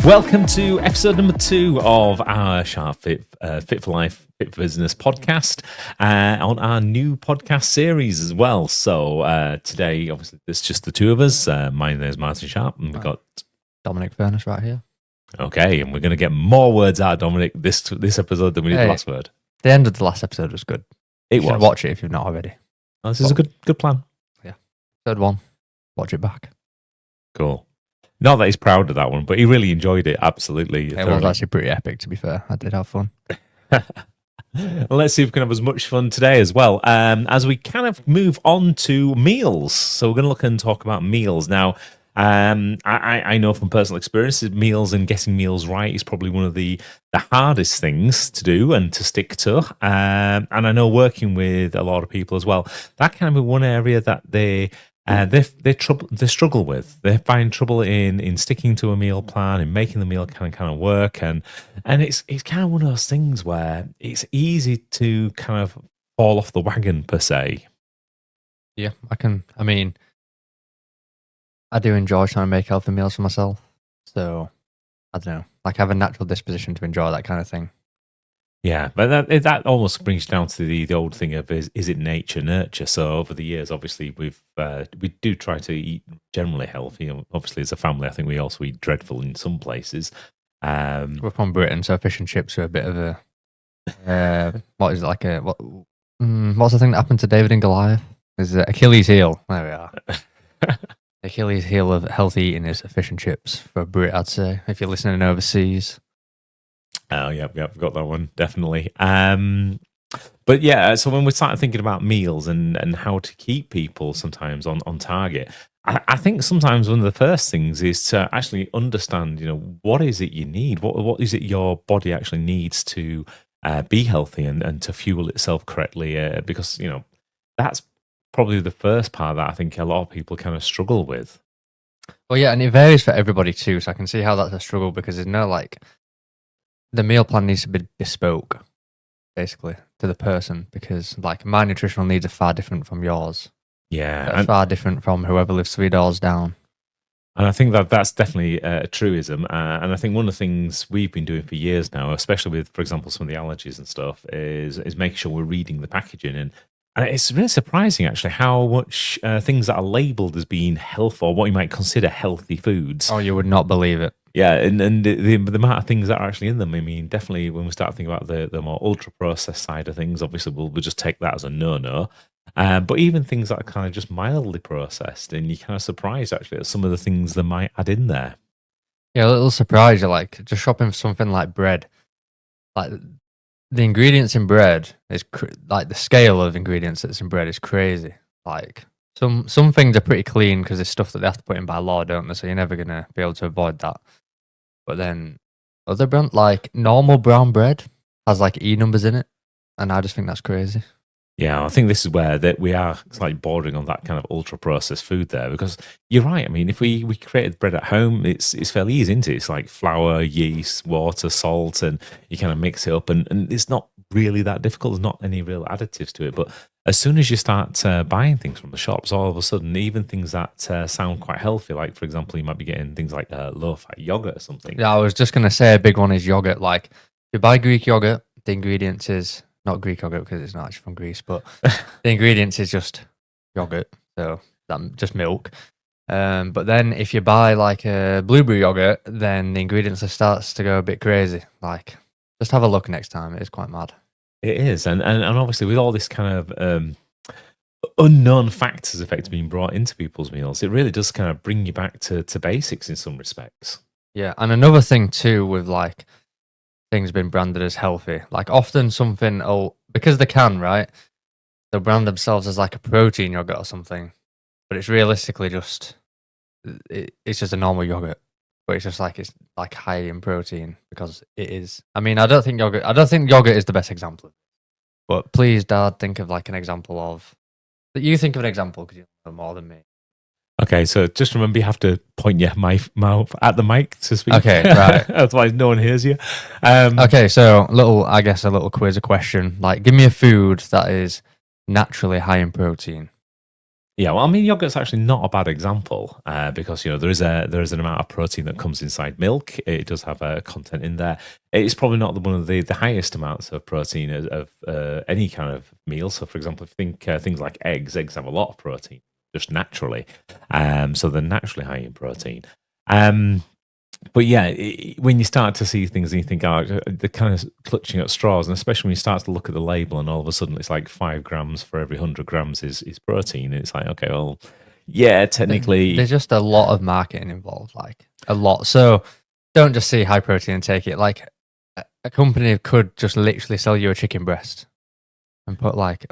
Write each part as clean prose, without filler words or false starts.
Welcome to episode number 2 of our Sharp Fit for Life, Fit for Business podcast on our new podcast series as well. So today, obviously, it's just the two of us. My name is Martin Sharp, and we've got Dominic Furness right here. Okay, and we're going to get more words out of Dominic this episode than we did the last word. The end of the last episode was good. You should watch it if you've not already. Oh, this is a good plan. Yeah. Third one, watch it back. Cool. Not that he's proud of that one, but he really enjoyed it. Absolutely. It was actually pretty epic, to be fair. I did have fun. Well, let's see if we can have as much fun today as well. As we kind of move on to meals. So we're going to look and talk about meals. Now, I know from personal experience that meals and getting meals right is probably one of the hardest things to do and to stick to. And I know working with a lot of people as well, that kind of one area that they struggle with. They find trouble in sticking to a meal plan, in making the meal kind of work, and it's kind of one of those things where it's easy to kind of fall off the wagon per se. Yeah, I do enjoy trying to make healthy meals for myself. So I don't know, like I have a natural disposition to enjoy that kind of thing. Yeah, but that almost brings down to the old thing of is it nature nurture? So over the years, obviously we do try to eat generally healthy. Obviously, as a family, I think we also eat dreadful in some places. We're from Britain, so fish and chips are a bit of a what's the thing that happened to David and Goliath? Is Achilles' heel? There we are. Achilles' heel of healthy eating is fish and chips for a Brit, I'd say. If you're listening overseas. Oh, yeah, I've got that one, definitely. But yeah, so when we started thinking about meals and how to keep people sometimes on target, I think sometimes one of the first things is to actually understand, what is it you need? What is it your body actually needs to be healthy and to fuel itself correctly? Because, that's probably the first part that I think a lot of people kind of struggle with. Well, yeah, and it varies for everybody too, so I can see how that's a struggle because there's no the meal plan needs to be bespoke, basically, to the person because, my nutritional needs are far different from yours. Yeah. They're far different from whoever lives 3 doors down. And I think that's definitely a truism. And I think one of the things we've been doing for years now, especially with, for example, some of the allergies and stuff, is making sure we're reading the packaging. And it's really surprising, actually, how much things that are labelled as being health or what you might consider healthy foods. Oh, you would not believe it. Yeah, and the amount of things that are actually in them, I mean, definitely when we start thinking about the more ultra-processed side of things, obviously we'll just take that as a no-no. But even things that are kind of just mildly processed, and you're kind of surprised, actually, at some of the things they might add in there. Yeah, a little surprise. You're just shopping for something like bread. The ingredients in bread is, the scale of ingredients that's in bread is crazy. Some things are pretty clean because there's stuff that they have to put in by law, don't they? So you're never going to be able to avoid that. But then other brand, normal brown bread has E numbers in it. And I just think that's crazy. Yeah, I think this is where that we are bordering on that kind of ultra processed food there, because you're right. I mean, if we created bread at home, it's fairly easy, isn't it? It's like flour, yeast, water, salt, and you kind of mix it up, and it's not really that difficult. There's not any real additives to it. But as soon as you start buying things from the shops, all of a sudden, even things that sound quite healthy, like for example, you might be getting things like low-fat yogurt or something. Yeah, I was just gonna say a big one is yogurt. If you buy Greek yogurt, the ingredients is not Greek yogurt because it's not actually from Greece, but the ingredients is just yogurt, so just milk. But then if you buy a blueberry yogurt, then the ingredients starts to go a bit crazy. Just have a look next time. It is quite mad. It is, and obviously with all this kind of unknown factors effectively being brought into people's meals, it really does kind of bring you back to basics in some respects. Yeah, and another thing too with things been branded as healthy. Often something, because they can, right? They'll brand themselves as a protein yogurt or something, but it's realistically just it's just a normal yogurt, but it's just it's high in protein because it is. I mean, I don't think yogurt is the best example, but please, Dad, think of an example of that. You think of an example because you know more than me. Okay, so just remember you have to point your mouth at the mic to speak. Okay, right. Otherwise, no one hears you. Okay, so a little quiz, a question. Give me a food that is naturally high in protein. Yeah, well, I mean, yogurt's actually not a bad example because there is an amount of protein that comes inside milk. It does have a content in there. It's probably not one of the highest amounts of protein of any kind of meal. So, for example, if you think things like eggs have a lot of protein just naturally, so they're naturally high in protein. But yeah, when you start to see things and you think, oh, they're kind of clutching at straws, and especially when you start to look at the label and all of a sudden it's like 5 grams for every 100 grams is protein. And it's like, okay, well, yeah, technically. There's just a lot of marketing involved, like a lot. So don't just see high protein and take it. Like a company could just literally sell you a chicken breast and put like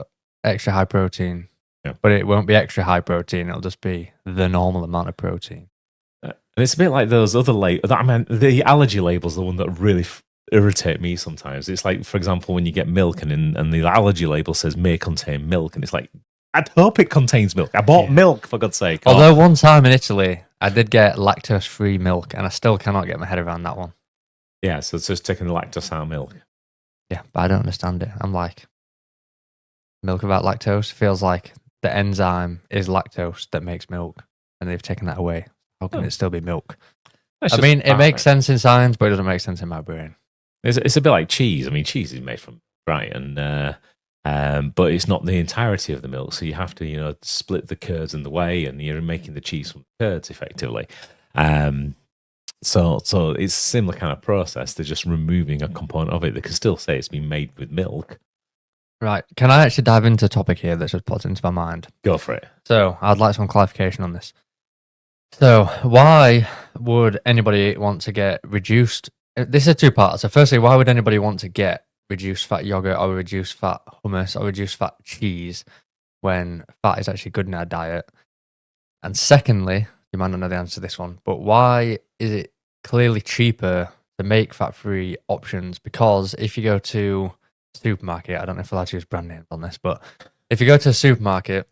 extra high protein, Yeah. but it won't be extra high protein. It'll just be the normal amount of protein. And it's a bit like those other labels. I mean, the allergy labels are the one that really irritate me sometimes. It's like, for example, when you get milk and the allergy label says may contain milk, and it's like, I'd hope it contains milk. I bought milk, for God's sake. Although one time in Italy, I did get lactose-free milk, and I still cannot get my head around that one. Yeah, so it's just taking the lactose out of milk. Yeah, but I don't understand it. I'm like, milk without lactose feels like the enzyme is lactose that makes milk, and they've taken that away. How can it still be milk? I mean, it makes sense in science, but it doesn't make sense in my brain. It's a bit like cheese. I mean, cheese is made from right, but it's not the entirety of the milk. So you have to, split the curds and the whey, and you're making the cheese from the curds effectively. So it's a similar kind of process. They're just removing a component of it. They can still say it's been made with milk. Right. Can I actually dive into a topic here that just popped into my mind? Go for it. So I'd like some clarification on this. So why would anybody want to get reduced? This is a two-part. So firstly, why would anybody want to get reduced fat yogurt or reduced fat hummus or reduced fat cheese when fat is actually good in our diet? And secondly, you might not know the answer to this one, but why is it clearly cheaper to make fat-free options? Because if you go to a supermarket, I don't know if I'll allowed to use brand names on this, but if you go to a supermarket,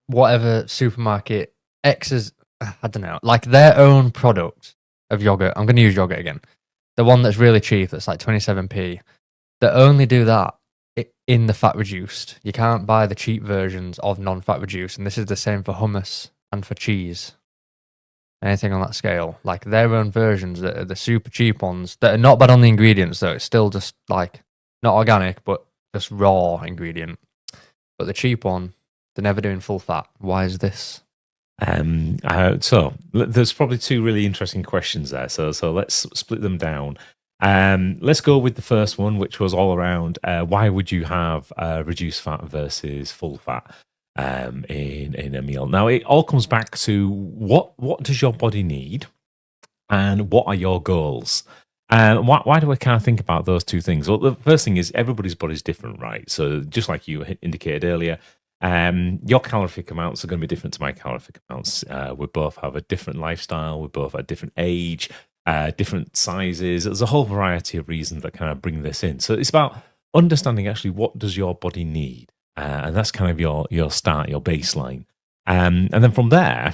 whatever supermarket X's, I don't know, like their own product of yogurt. I'm going to use yogurt again. The one that's really cheap, that's like 27p. They only do that in the fat reduced. You can't buy the cheap versions of non-fat reduced, and this is the same for hummus and for cheese. Anything on that scale, like their own versions, that are the super cheap ones that are not bad on the ingredients, though. It's still just like not organic, but just raw ingredient. But the cheap one, they're never doing full fat. Why is this? So there's probably two really interesting questions there. So let's split them down. Let's go with the first one, which was all around why would you have reduced fat versus full fat in a meal? Now it all comes back to what does your body need, and what are your goals? Why do I kind of think about those two things? Well, the first thing is everybody's body's different, right? So just like you indicated earlier, your calorific amounts are going to be different to my calorific amounts. We both have a different lifestyle. We both at different age, different sizes. There's a whole variety of reasons that kind of bring this in. So it's about understanding actually what does your body need, and that's kind of your start, your baseline, and then from there,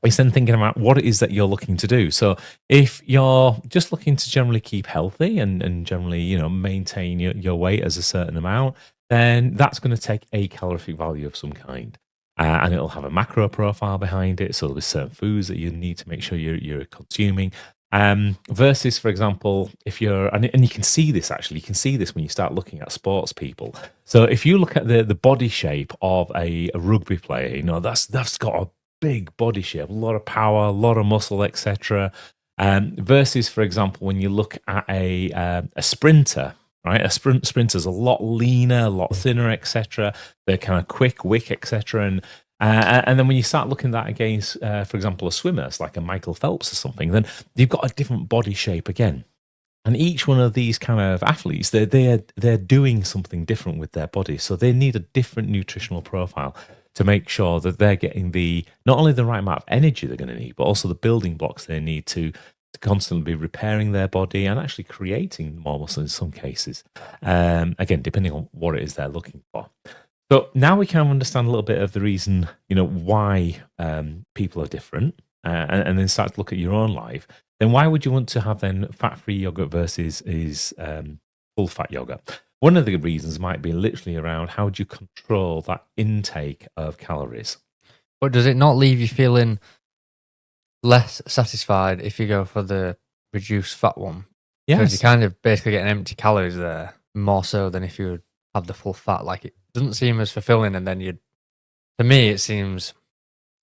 it's then thinking about what it is that you're looking to do. So if you're just looking to generally keep healthy and generally, maintain your weight as a certain amount, then that's going to take a calorific value of some kind. And it'll have a macro profile behind it. So there'll be certain foods that you need to make sure you're consuming. Versus, for example, if you're, and you can see this actually, you can see this when you start looking at sports people. So if you look at the body shape of a rugby player, that's got a big body shape, a lot of power, a lot of muscle, etc. Versus, for example, when you look at a sprinter, right? A sprinter's a lot leaner, a lot thinner, etc. They're kind of quick, wick, etc. And then when you start looking at that against, for example, a swimmer, it's like a Michael Phelps or something, then you've got a different body shape again. And each one of these kind of athletes, they're doing something different with their body, so they need a different nutritional profile to make sure that they're getting not only the right amount of energy they're going to need, but also the building blocks they need to constantly be repairing their body and actually creating more muscle in some cases. Again, depending on what it is they're looking for. So now we kind of understand a little bit of the reason, why people are different, and then start to look at your own life. Then why would you want to have then fat-free yogurt versus full fat yogurt? One of the reasons might be literally around how do you control that intake of calories. But does it not leave you feeling less satisfied if you go for the reduced fat one? Because you Yes. kind of basically getting empty calories there, more so than if you would have the full fat. Like, it doesn't seem as fulfilling, and then to me, it seems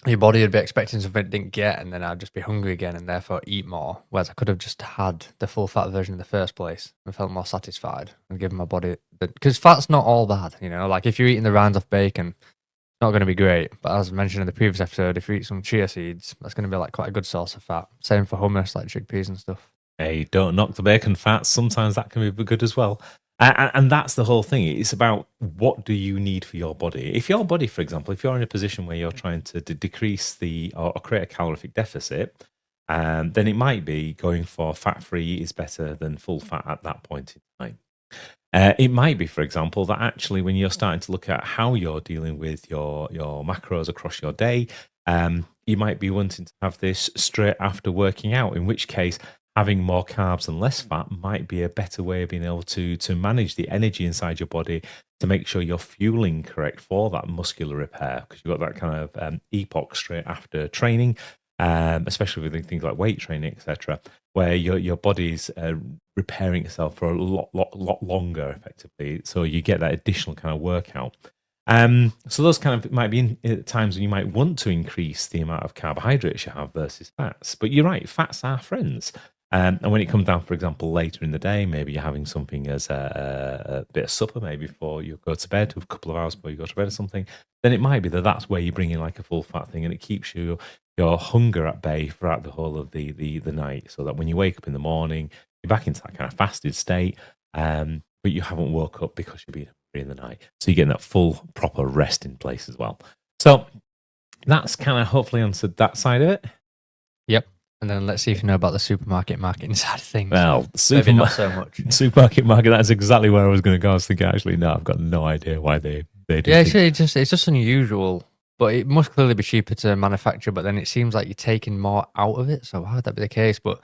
your body would be expecting something it didn't get, and then I'd just be hungry again and therefore eat more. Whereas I could have just had the full fat version in the first place and felt more satisfied and given my body because fat's not all bad, you know. Like, if you're eating the rinds off bacon, it's not going to be great. But as I mentioned in the previous episode, if you eat some chia seeds, that's going to be like quite a good source of fat. Same for hummus, like chickpeas and stuff. Hey, don't knock the bacon fat. Sometimes that can be good as well. And that's the whole thing. It's about what do you need for your body. If your body, for example, if you're in a position where you're trying to decrease or create a calorific deficit, then it might be going for fat-free is better than full fat at that point in time. It might be, for example, that actually when you're starting to look at how you're dealing with your macros across your day, you might be wanting to have this straight after working out, in which case having more carbs and less fat might be a better way of being able to manage the energy inside your body to make sure you're fueling correct for that muscular repair, because you've got that kind of epoch straight after training, especially with things like weight training, etc., where your body's repairing itself for a lot longer, effectively. So you get that additional kind of workout. So those kind of might be times when you might want to increase the amount of carbohydrates you have versus fats. But you're right, fats are friends. And when it comes down, for example, later in the day, maybe you're having something as a bit of supper, maybe before you go to bed, a couple of hours before you go to bed or something, then it might be that's where you bring in like a full fat thing, and it keeps your hunger at bay throughout the whole of the night, so that when you wake up in the morning, you're back into that kind of fasted state, but you haven't woke up because you've been hungry in the night. So you're getting that full, proper rest in place as well. So that's kind of hopefully answered that side of it. Yep. And then let's see if you know about the supermarket marketing side of things. Well, maybe not so much. Supermarket market, that's exactly where I was going to go. I was thinking, actually, no, I've got no idea why they do. Yeah, it's just unusual, but it must clearly be cheaper to manufacture, but then it seems like you're taking more out of it. So why would that be the case? But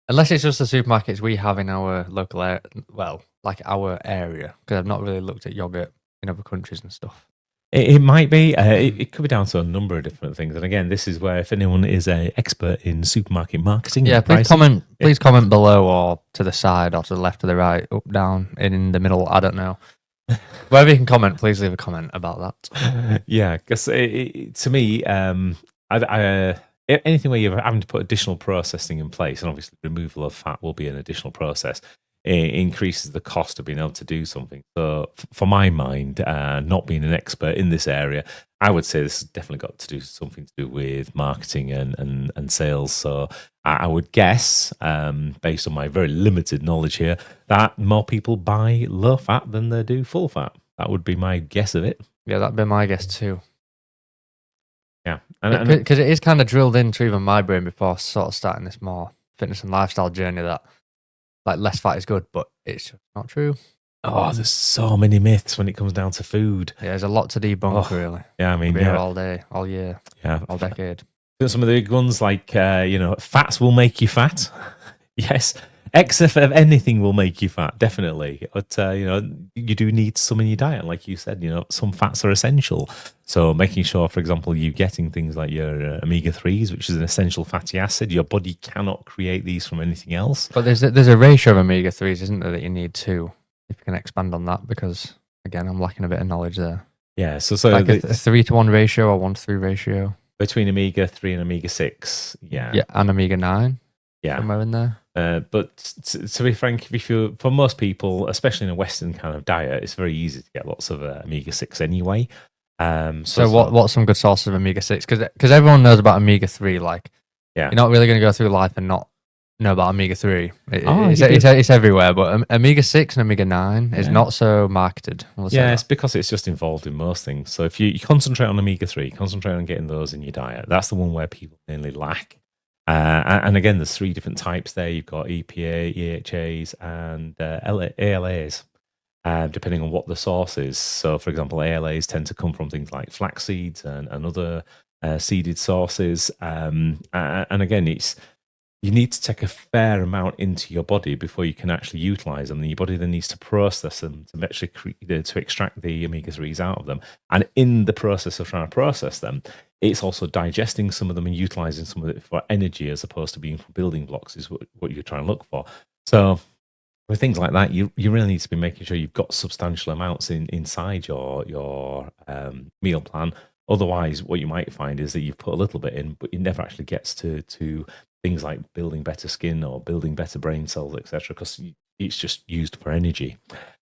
unless it's just the supermarkets we have in our local area, well, like our area, because I've not really looked at yogurt in other countries and stuff. It might be. It could be down to a number of different things. And again, this is where if anyone is an expert in supermarket marketing, yeah, please comment. Please comment below, or to the side, or to the left, or the right, up, down, in the middle. I don't know. Wherever you can comment, please leave a comment about that. Yeah, because to me, anything where you're having to put additional processing in place, and obviously removal of fat will be an additional process, it increases the cost of being able to do something. So for my mind, not being an expert in this area, I would say this has definitely got to do something to do with marketing and sales. So I would guess, based on my very limited knowledge here, that more people buy low fat than they do full fat. That would be my guess of it. Yeah, that'd be my guess too. Yeah. Because it is kind of drilled into even my brain before sort of starting this more fitness and lifestyle journey that like less fat is good, but it's just not true. Oh, there's so many myths when it comes down to food. Yeah, there's a lot to debunk, really. Yeah, I mean, yeah, all day, all year, yeah, all decade. Some of the big ones like fats will make you fat. Yes, excess of anything will make you fat, definitely. But you do need some in your diet, like you said. Some fats are essential. So making sure, for example, you're getting things like your omega-3s, which is an essential fatty acid. Your body cannot create these from anything else. But there's a ratio of omega-3s, isn't there, that you need too? If you can expand on that, because again, I'm lacking a bit of knowledge there. Yeah, so like a 3-to-1 ratio or 1-to-3 ratio between omega-3 and omega-6. Yeah, and omega-9. Yeah, somewhere in there. But to be frank, for most people, especially in a Western kind of diet, it's very easy to get lots of omega-6 anyway. So what's some good sources of omega-6? Because everyone knows about omega-3. Like, you're not really going to go through life and not know about omega-3. It's everywhere, but omega-6 and omega-9 is not so marketed. It's because it's just involved in most things. So if you concentrate on omega-3, concentrate on getting those in your diet. That's the one where people mainly lack. And again, there's 3 different types there. You've got EPA, EHAs, and ALAs, depending on what the source is. So, for example, ALAs tend to come from things like flax seeds and other seeded sources. And again, you need to take a fair amount into your body before you can actually utilize them. And your body then needs to process them to actually to extract the omega-3s out of them. And in the process of trying to process them, it's also digesting some of them and utilizing some of it for energy as opposed to being for building blocks is what you're trying to look for. So with things like that, you really need to be making sure you've got substantial amounts inside your meal plan. Otherwise, what you might find is that you've put a little bit in, but it never actually gets to things like building better skin or building better brain cells, etc., because it's just used for energy.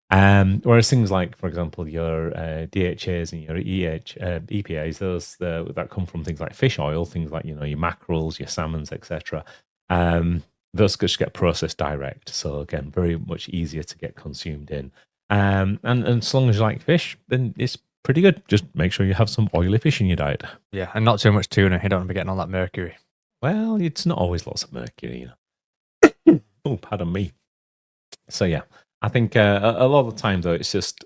Whereas things like, for example, your DHAs and your EPAs, those that come from things like fish oil, things like your mackerels, your salmons, etc. Those just get processed direct. So again, very much easier to get consumed in. And as long as you like fish, then it's pretty good. Just make sure you have some oily fish in your diet. Yeah, and not too much tuna. You don't want to be getting all that mercury. Well, it's not always lots of mercury. Oh, pardon me. So yeah, I think a lot of the time though, it's just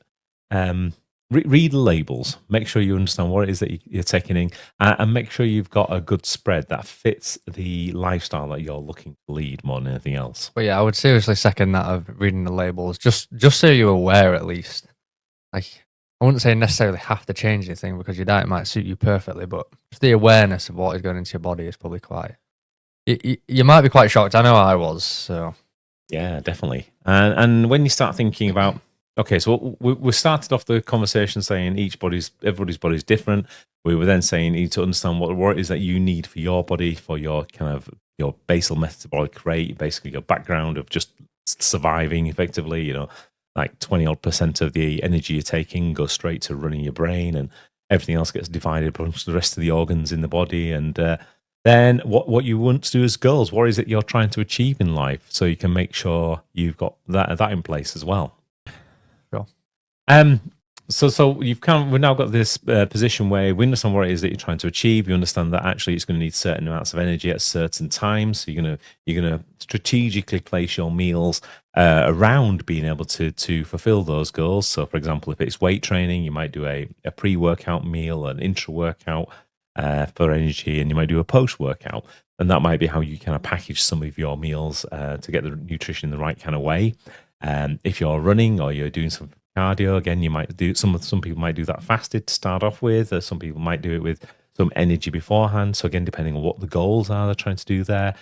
read the labels. Make sure you understand what it is that you're taking in, and make sure you've got a good spread that fits the lifestyle that you're looking to lead more than anything else. But yeah, I would seriously second that of reading the labels, just so you're aware at least. Like, I wouldn't say necessarily have to change anything because your diet might suit you perfectly, but just the awareness of what is going into your body is probably quite. You might be quite shocked. I know I was. So yeah, definitely. And when you start thinking about, okay, so we started off the conversation saying everybody's body's different. We were then saying you need to understand what it is that you need for your body, for your kind of your basal metabolic rate, basically your background of just surviving effectively. Like 20% of the energy you're taking goes straight to running your brain, and everything else gets divided amongst the rest of the organs in the body. And then what you want to do as goals, what is it you're trying to achieve in life, so you can make sure you've got that in place as well. Sure. So we've now got this position where we understand what it is that you're trying to achieve. You understand that actually it's going to need certain amounts of energy at certain times. So you're gonna strategically place your meals around being able to fulfill those goals. So, for example, if it's weight training, you might do a pre-workout meal, an intra-workout for energy, and you might do a post-workout. And that might be how you kind of package some of your meals to get the nutrition in the right kind of way. If you're running or you're doing some cardio, again, you might do some people might do that fasted to start off with, or some people might do it with some energy beforehand. So again, depending on what the goals are they're trying to do there.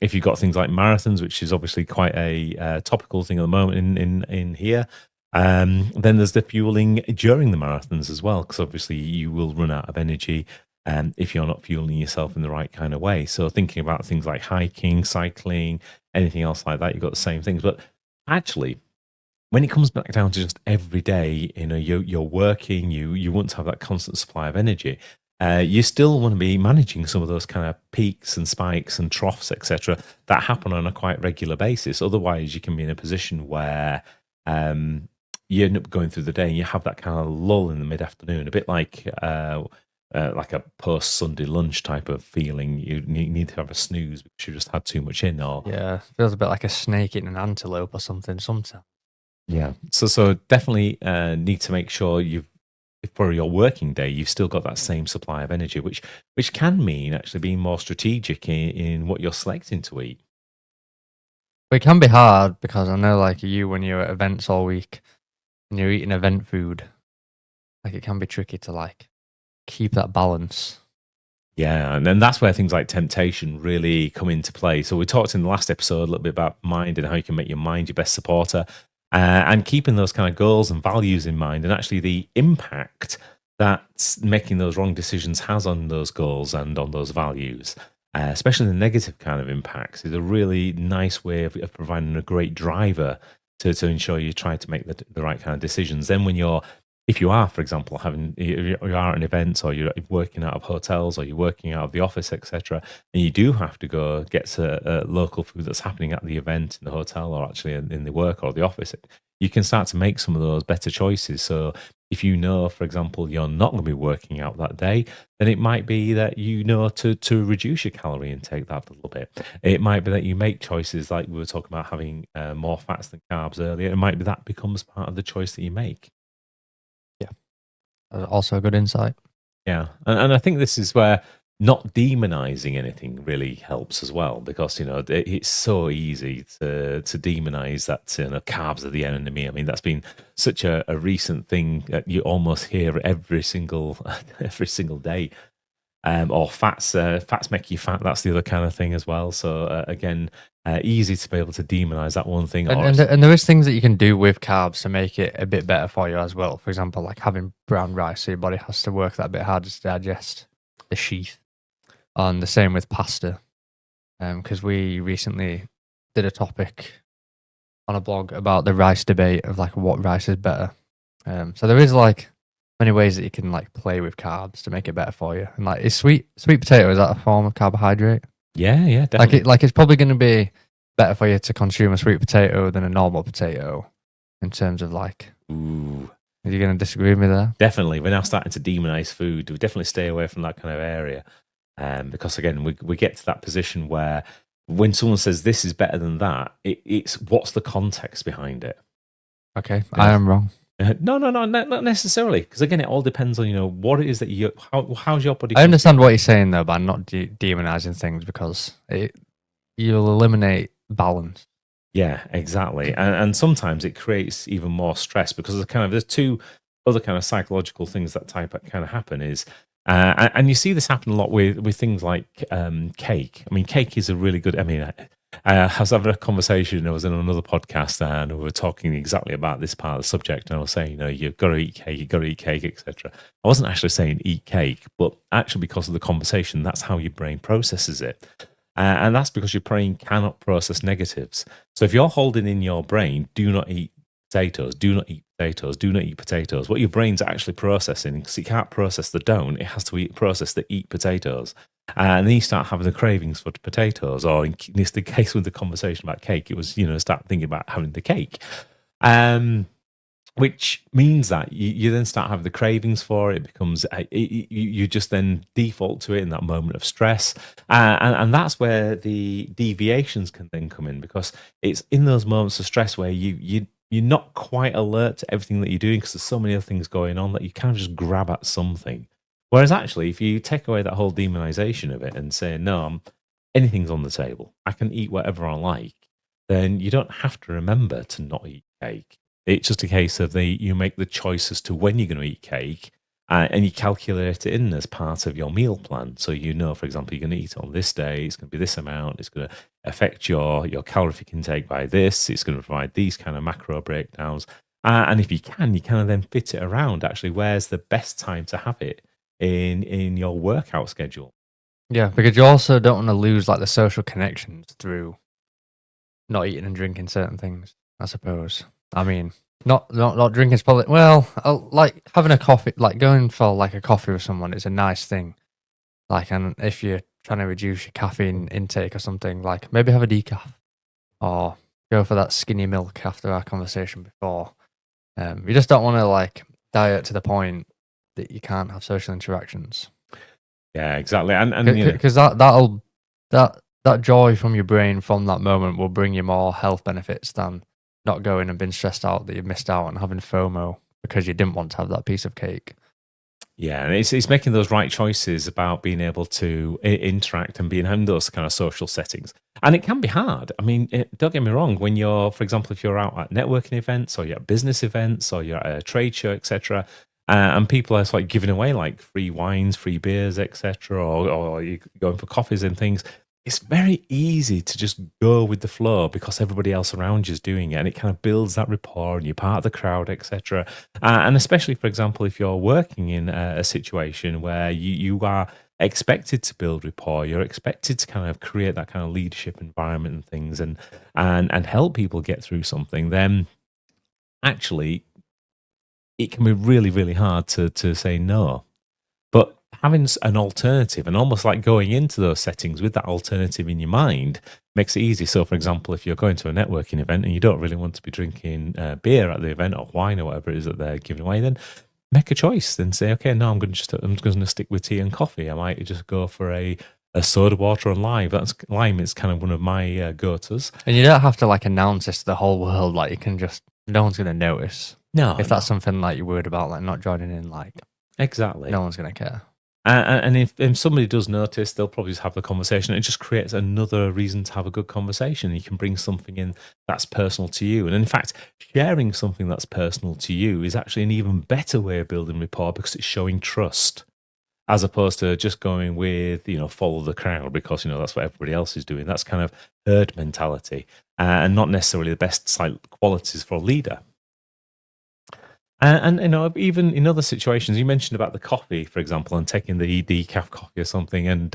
If you've got things like marathons, which is obviously quite a topical thing at the moment in here, then there's the fueling during the marathons as well, because obviously you will run out of energy if you're not fueling yourself in the right kind of way. So thinking about things like hiking, cycling, anything else like that, you've got the same things. But actually, when it comes back down to just every day, you're working, you want to have that constant supply of energy. You still want to be managing some of those kind of peaks and spikes and troughs, etc., that happen on a quite regular basis. Otherwise, you can be in a position where you end up going through the day and you have that kind of lull in the mid-afternoon, a bit like a post-Sunday lunch type of feeling. You need to have a snooze because you just had too much in. Or yeah, feels a bit like a snake eating an antelope or something sometimes. Yeah. So definitely need to make sure for your working day, you've still got that same supply of energy, which can mean actually being more strategic in what you're selecting to eat. But it can be hard because I know, like you, when you're at events all week and you're eating event food, like it can be tricky to like keep that balance. Yeah, and then that's where things like temptation really come into play. So we talked in the last episode a little bit about mind and how you can make your mind your best supporter, and keeping those kind of goals and values in mind, and actually the impact that making those wrong decisions has on those goals and on those values, especially the negative kind of impacts, is a really nice way of providing a great driver to ensure you try to make the right kind of decisions. Then if you are, for example, you are at an event, or you're working out of hotels, or you're working out of the office, etc., and you do have to go get to local food that's happening at the event in the hotel, or actually in the work or the office, you can start to make some of those better choices. So if you know, for example, you're not going to be working out that day, then it might be that to reduce your calorie intake that a little bit. It might be that you make choices like we were talking about, having more fats than carbs earlier. It might be that becomes part of the choice that you make. Also a good insight. Yeah, and I think this is where not demonizing anything really helps as well, because it's so easy to demonize that carbs are the enemy. I mean, that's been such a recent thing that you almost hear every single day. Or fats make you fat. That's the other kind of thing as well. So again, easy to be able to demonize that one thing. And there is things that you can do with carbs to make it a bit better for you as well. For example, like having brown rice, so your body has to work that bit harder to digest the sheath. And the same with pasta, because we recently did a topic on a blog about the rice debate of like what rice is better. So there is like many ways that you can like play with carbs to make it better for you. And like, is sweet potato, is that a form of carbohydrate? Yeah, definitely. Like it's probably going to be better for you to consume a sweet potato than a normal potato in terms of like. Ooh. Are you going to disagree with me there? Definitely. We're now starting to demonize food. We definitely stay away from that kind of area. Because again, we get to that position where when someone says this is better than that, it's what's the context behind it. Okay, I am wrong. No, not necessarily. Because again, it all depends on what it is that how's your body. I understand what you're saying though, but I'm not demonizing things because you'll eliminate balance. Yeah, exactly. And sometimes it creates even more stress because there's two other kind of psychological things that kind of happen is. And you see this happen a lot with things like cake. I mean, cake is a really good. I mean, I was having a conversation. I was in another podcast and we were talking exactly about this part of the subject. And I was saying, you've got to eat cake, etc. I wasn't actually saying eat cake, but actually because of the conversation, that's how your brain processes it. And that's because your brain cannot process negatives. So if you're holding in your brain, do not eat potatoes, do not eat potatoes, do not eat potatoes, what your brain's actually processing, because it can't process the don't, it has to process the eat potatoes. And then you start having the cravings for potatoes, or in this the case with the conversation about cake, it was, start thinking about having the cake. Which means that you then start having the cravings for it. It becomes, you just then default to it in that moment of stress. And that's where the deviations can then come in, because it's in those moments of stress where you're not quite alert to everything that you're doing because there's so many other things going on that you kind of just grab at something. Whereas actually, if you take away that whole demonization of it and say, no, anything's on the table, I can eat whatever I like, then you don't have to remember to not eat cake. It's just a case of you make the choice as to when you're going to eat cake, and you calculate it in as part of your meal plan. So for example, you're going to eat on this day, it's going to be this amount, it's going to affect your calorific intake by this, it's going to provide these kind of macro breakdowns. And if you kind of then fit it around, actually, where's the best time to have it in your workout schedule? Yeah, because you also don't want to lose like the social connections through not eating and drinking certain things, I suppose. I mean, not drinking is probably, well, like having a coffee, like going for like a coffee with someone is a nice thing. Like, and if you're trying to reduce your caffeine intake or something, like maybe have a decaf or go for that skinny milk after our conversation before. You just don't want to like diet to the point that you can't have social interactions. Yeah, exactly. And because that joy from your brain from that moment will bring you more health benefits than not going and being stressed out that you've missed out and having FOMO because you didn't want to have that piece of cake. Yeah, and it's making those right choices about being able to interact and being in those kind of social settings. And it can be hard. I mean, don't get me wrong. When for example, if you're out at networking events or you're at business events or you're at a trade show, etc., and people are like giving away like free wines, free beers, etc., or you're going for coffees and things, it's very easy to just go with the flow because everybody else around you is doing it, and it kind of builds that rapport and you're part of the crowd, etc. And especially, for example, if you're working in a situation where you are expected to build rapport, you're expected to kind of create that kind of leadership environment and things and help people get through something, then actually it can be really, really hard to say no. But having an alternative and almost like going into those settings with that alternative in your mind makes it easy. So, for example, if you're going to a networking event and you don't really want to be drinking beer at the event or wine or whatever it is that they're giving away, then make a choice. Then say, okay, no, I'm going to stick with tea and coffee. I might just go for a soda water on lime. Lime is kind of one of my go-tos. And you don't have to like announce this to the whole world. Like you can just, no one's going to notice. No, if that's something like you're worried about, like not joining in, like exactly, no one's going to care. And if somebody does notice, they'll probably just have the conversation. It just creates another reason to have a good conversation. You can bring something in that's personal to you. And in fact, sharing something that's personal to you is actually an even better way of building rapport because it's showing trust as opposed to just going with, follow the crowd because, that's what everybody else is doing. That's kind of herd mentality and not necessarily the best qualities for a leader. And even in other situations, you mentioned about the coffee, for example, and taking the decaf coffee or something. And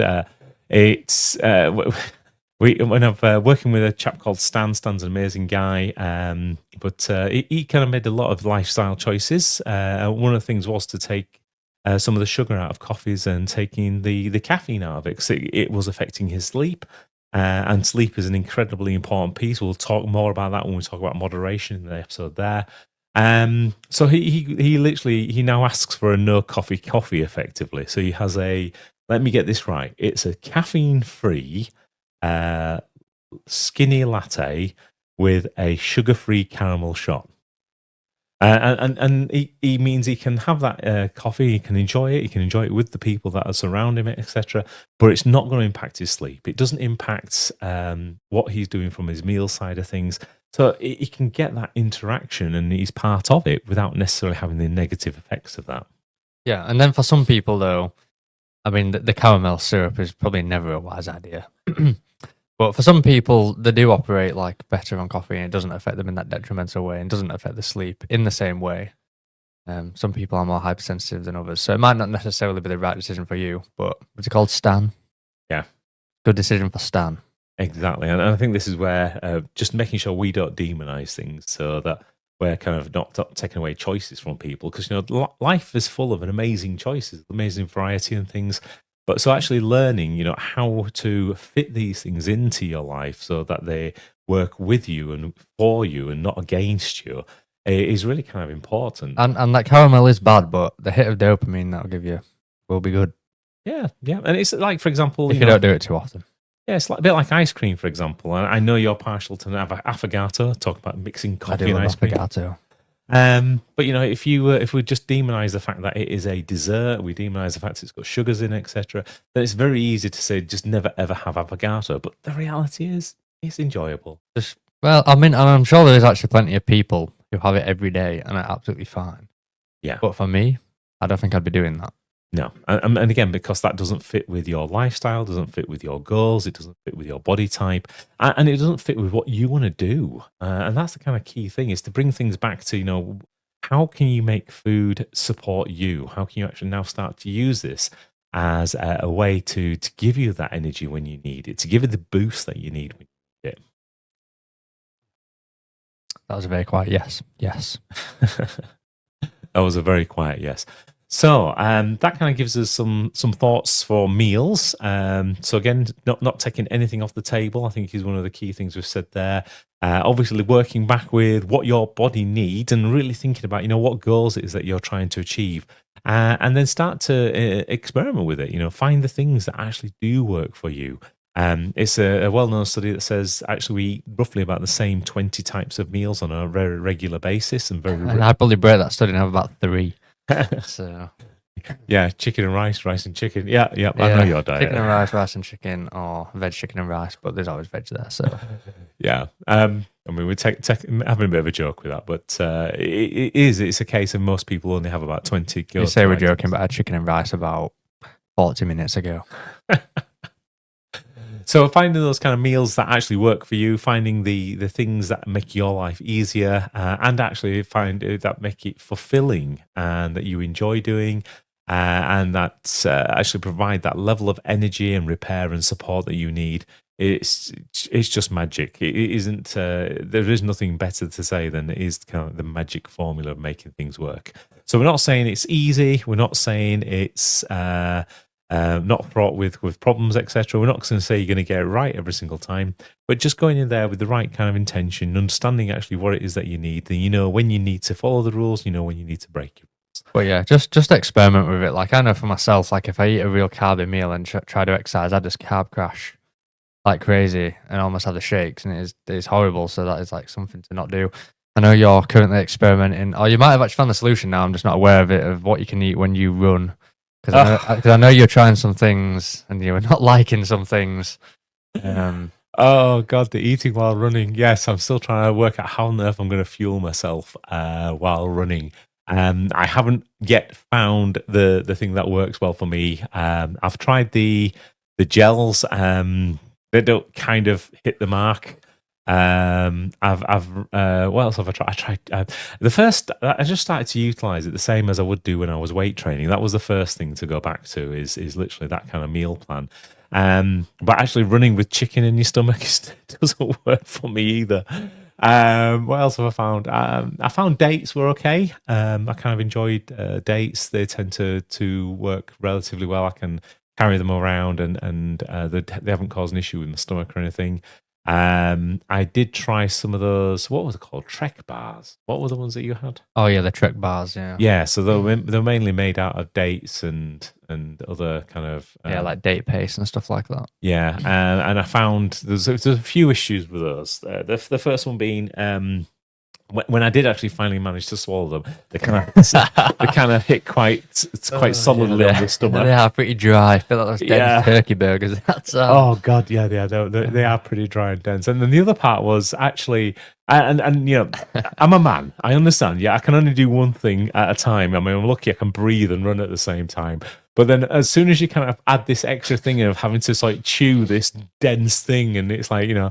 it's when I'm working with a chap called Stan. Stan's an amazing guy, but he kind of made a lot of lifestyle choices. One of the things was to take some of the sugar out of coffees and taking the caffeine out of it because it was affecting his sleep. And sleep is an incredibly important piece. We'll talk more about that when we talk about moderation in the episode there. So he literally now asks for a no coffee effectively. So he has let me get this right. It's a caffeine free skinny latte with a sugar free caramel shot. And he means he can have that coffee, he can enjoy it with the people that are surrounding him, etc. But it's not going to impact his sleep. It doesn't impact what he's doing from his meal side of things. So he can get that interaction and he's part of it without necessarily having the negative effects of that. Yeah, and then for some people though, I mean, the caramel syrup is probably never a wise idea. But for some people, they do operate like better on coffee and it doesn't affect them in that detrimental way and doesn't affect the sleep in the same way. Some people are more hypersensitive than others. So it might not necessarily be the right decision for you, but what's it called? Stan? Yeah. Good decision for Stan. Exactly. And I think this is where just making sure we don't demonize things so that we're kind of not taking away choices from people because, life is full of amazing choices, amazing variety and things. But so actually learning, how to fit these things into your life so that they work with you and for you and not against you is really kind of important. And that caramel is bad, but the hit of dopamine that'll give you will be good. Yeah. And it's like, for example... If you don't do it too often. Yeah, it's a bit like ice cream, for example. And I know you're partial to affogato, talk about mixing coffee and ice cream. Affogato. But if we just demonize the fact that it is a dessert, we demonize the fact it's got sugars in, etc., then it's very easy to say just never ever have affogato. But the reality is, it's enjoyable. I'm sure there is actually plenty of people who have it every day and are absolutely fine. Yeah. But for me, I don't think I'd be doing that. No. And again, because that doesn't fit with your lifestyle, doesn't fit with your goals, it doesn't fit with your body type, and it doesn't fit with what you want to do. And that's the kind of key thing, is to bring things back to, how can you make food support you? How can you actually now start to use this as a way to give you that energy when you need it, to give you the boost that you need when you need it? That was a very quiet yes. Yes. That was a very quiet yes. So that kind of gives us some thoughts for meals. So again, not taking anything off the table, I think is one of the key things we've said there. Obviously working back with what your body needs and really thinking about, what goals it is that you're trying to achieve. And then start to experiment with it, find the things that actually do work for you. It's a well-known study that says actually we eat roughly about the same 20 types of meals on a very regular basis. And I'd probably break that study and have about 3. So yeah, chicken and rice and chicken. Yeah, I know your diet. Chicken and rice and chicken, or veg chicken and rice, but there's always veg there. So yeah, we're having a bit of a joke with that, but it's a case of most people only have about 20. You say we're joking, but I had chicken and rice about 40 minutes ago. So finding those kind of meals that actually work for you, finding the things that make your life easier, and actually find that make it fulfilling and that you enjoy doing, and that actually provide that level of energy and repair and support that you need. It's just magic. It isn't. There is nothing better to say than it is kind of the magic formula of making things work. So we're not saying it's easy. We're not saying it's not fraught with problems, etc. We're not going to say you're going to get it right every single time, but just going in there with the right kind of intention, understanding actually what it is that you need. Then when you need to follow the rules, when you need to break your rules. But yeah, just experiment with it. Like I know for myself, like if I eat a real carby meal and try to exercise, I just carb crash like crazy and almost have the shakes, and it's horrible. So that is like something to not do. I know you're currently experimenting, or you might have actually found the solution now. I'm just not aware of it, of what you can eat when you run. Because I know you're trying some things and you're not liking some things. Oh God, the eating while running. Yes, I'm still trying to work out how on earth I'm going to fuel myself while running. I haven't yet found the thing that works well for me. I've tried the gels. They don't kind of hit the mark. What else have I tried? I tried the first. I just started to utilize it the same as I would do when I was weight training. That was the first thing to go back to. Is literally that kind of meal plan. But actually running with chicken in your stomach doesn't work for me either. What else have I found? I found dates were okay. I kind of enjoyed dates. They tend to work relatively well. I can carry them around and they haven't caused an issue with my stomach or anything. I did try some of those. What was it called? Trek bars. What were the ones that you had? Oh yeah, the Trek bars. Yeah. Yeah. So they're mainly made out of dates and other kind of like date paste and stuff like that. Yeah. And I found there's a few issues with those. The first one being when I did actually finally manage to swallow them, they kind of hit quite solidly on the stomach. They are pretty dry. I feel like those dense turkey burgers. Oh God, yeah, they are pretty dry and dense. And then the other part was actually, and you know, I'm a man. I understand. Yeah, I can only do one thing at a time. I mean, I'm lucky I can breathe and run at the same time. But then, as soon as you kind of add this extra thing of having to like chew this dense thing, and it's like, you know.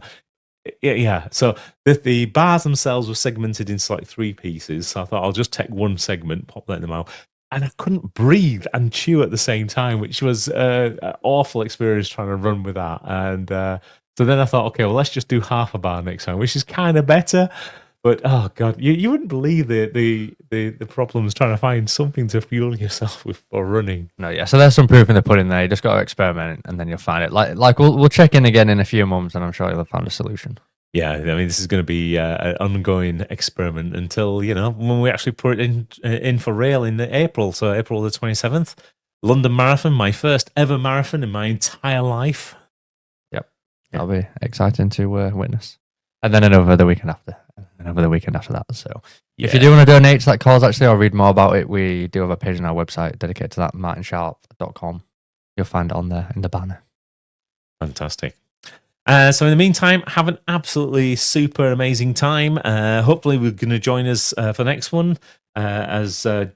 Yeah, so the bars themselves were segmented into like 3 pieces. So I thought I'll just take one segment, pop that in the mouth, and I couldn't breathe and chew at the same time, which was an awful experience trying to run with that. And so then I thought, okay, well, let's just do half a bar next time, which is kind of better. But oh God, you wouldn't believe the problems trying to find something to fuel yourself with for running. No, yeah. So there's some proof in the pudding there. You just got to experiment, and then you'll find it. Like we'll check in again in a few months, and I'm sure you'll have found a solution. Yeah, I mean, this is going to be an ongoing experiment until, you know, when we actually put it in for real in April. So April the 27th, London Marathon, my first ever marathon in my entire life. Yep, that'll be exciting to witness. And then another the weekend after. Over the weekend after that. So if you do want to donate to that cause, actually, or read more about it, we do have a page on our website dedicated to that, martinsharp.com. You'll find it on there in the banner. Fantastic. So in the meantime, have an absolutely super amazing time. Hopefully we're going to join us for the next one. As Don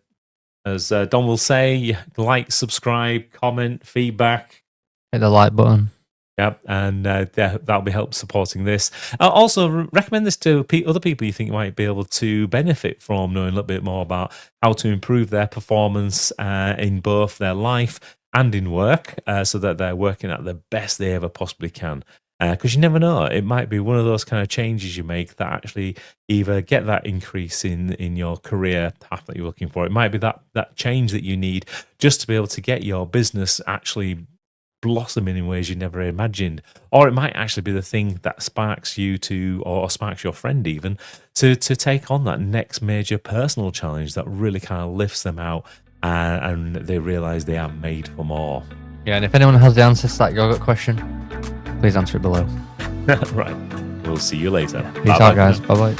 will say, like, subscribe, comment, feedback. Hit the like button. Yep, and that'll be help supporting this. Also, recommend this to other people you think might be able to benefit from knowing a little bit more about how to improve their performance in both their life and in work, so that they're working at the best they ever possibly can. Because you never know, it might be one of those kind of changes you make that actually either get that increase in your career path that you're looking for. It might be that change that you need just to be able to get your business actually blossoming in ways you never imagined. Or it might actually be the thing that sparks you to, or sparks your friend even, to take on that next major personal challenge that really kind of lifts them out and they realize they are made for more. Yeah, and if anyone has the answers to that yogurt question, please answer it below. Right. We'll see you later. Yeah. Peace out, guys. Bye-bye.